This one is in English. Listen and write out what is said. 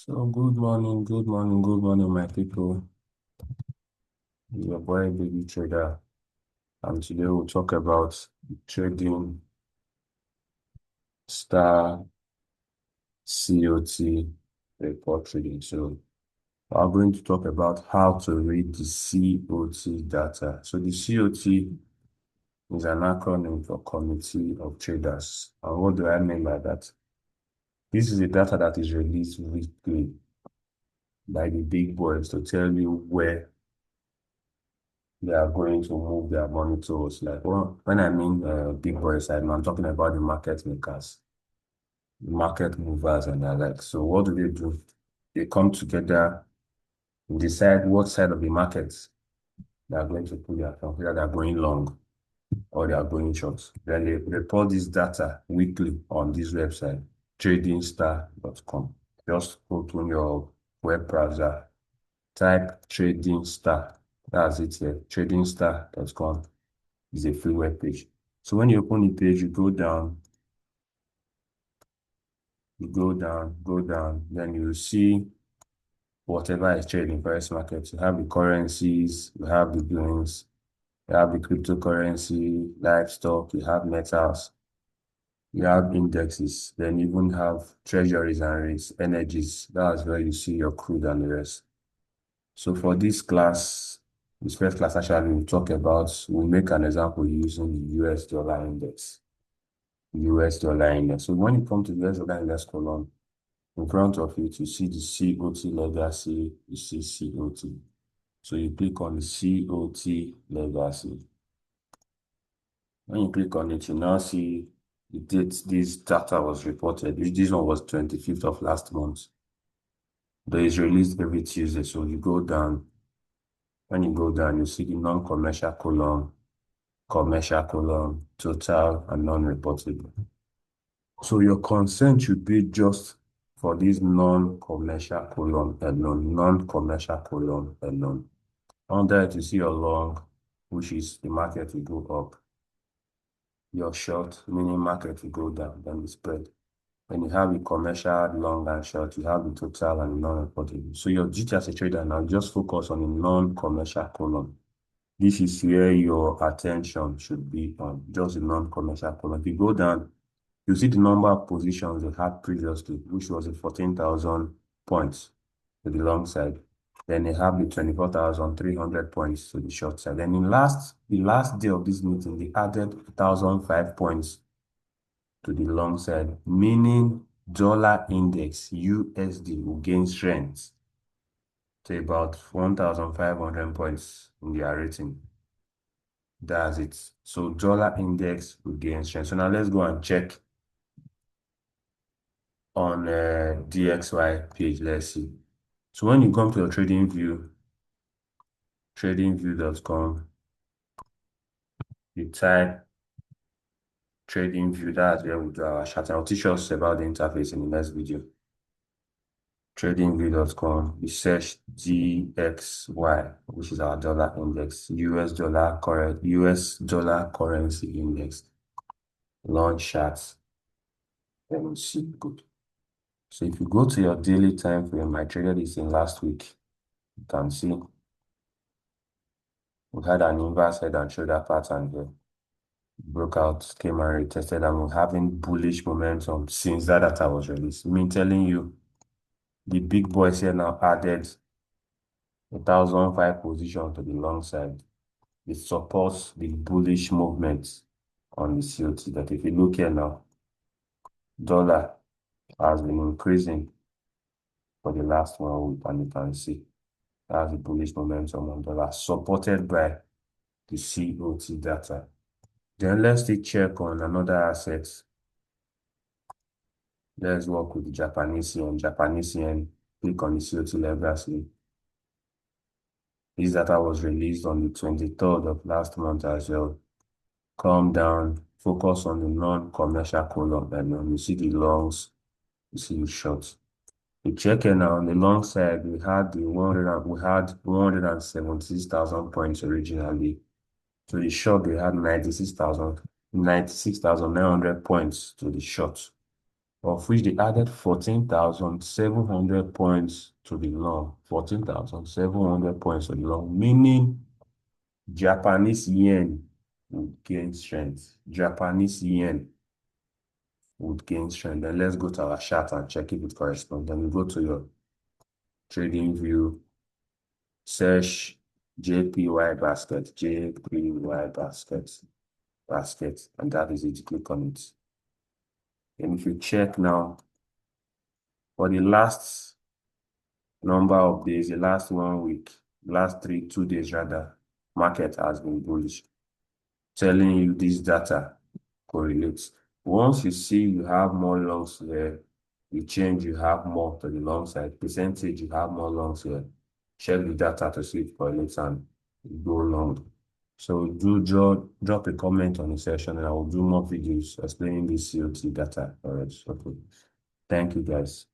So good morning, my people. It's your boy Baby Trader, and today we'll talk about trading star COT report trading. So I'm going to talk about how to read the COT data. So the COT is an acronym for Committee of Traders. And what do I mean by that? This is the data that is released weekly by the big boys to tell you where they are going to move their money towards. Like when I mean big boys, I'm talking about the market makers, the market movers, and the like. So what do they do? They come together, decide what side of the market they are going to put their account, whether they are going long or they are going short. Then they report this data weekly on this website, tradingstar.com. Just go to your web browser, type trading star. That's it here, tradingstar.com. Is a free web page. So when you open the page, go down, then you see whatever is trading in various markets. You have the currencies, you have the gains, you have the cryptocurrency, livestock, you have metals, you have indexes, then you even have treasuries and rates, energies. That's where you see your crude and the rest. So for this first class actually we'll make an example using the US dollar index. US dollar index. So when you come to the US dollar index column, in front of it, you see the COT legacy, you see COT. So you click on the COT legacy. When you click on it, you now see the date this data was reported. This one was 25th of last month. Though it's released every Tuesday. So you go down. When you go down, you see the non-commercial column, commercial column, total, and non-reportable. So your consent should be just for this non-commercial column alone, non-commercial column alone. Under it, you see your long, which is the market will go up. Your short, meaning market will go down, then the spread. When you have the commercial, long and short, you have the total and non-reportable. So your duty as a trader now, just focus on the non-commercial column. This is where your attention should be on, just the non-commercial column. If you go down, you see the number of positions they had previously, which was a 14,000 points to the long side. Then they have the 24,300 points to the short side. Then the last day of this meeting, they added 1,005 points to the long side, meaning dollar index USD will gain strength to about 1,500 points in their rating. That's it. So dollar index will gain strength. So now let's go and check on DXY page. Let's see. So when you come to your trading view, tradingview.com, you type trading view. That's where we do our chat. I'll teach us about the interface in the next video. Tradingview.com, you search DXY, which is our dollar index, US dollar currency index. Launch charts. Then we see good. So if you go to your daily time frame, I traded this in last week. You can see we had an inverse head and shoulder pattern here. Broke out, came and retested, and we're having bullish momentum since that data was released. Me telling you, the big boys here now added 1,005 position to the long side. It supports the bullish movement on the COT. That if you look here now, dollar has been increasing for the last 1 week, and you can see that's the bullish momentum on dollar, supported by the COT data. Then let's take check on another asset. Let's work with the Japanese yen. Japanese yen, click on the COT legacy. This data was released on the 23rd of last month as well. Calm down, focus on the non-commercial column, and you see the longs, you see the shorts. We check here now on the long side, we had 176,000 points originally. To the short, we had 96,900 points to the short. of which they added 14,700 points to the long. 14,700 points to the long, meaning Japanese yen would gain strength. Japanese yen would gain strength. Then let's go to our chart and check if it corresponds. Then you go to your trading view, search JPY basket, and that is it. Click on it. And if you check now, for the last number of days, the last 1 week, last 2 days rather, market has been bullish, telling you this data correlates. Once you see you have more longs here, you change, you have more to the long side, percentage, you have more longs here. Check the data to see if it correlates and go long. So do drop a comment on the session and I will do more videos explaining this COT data for us. Okay. Thank you guys.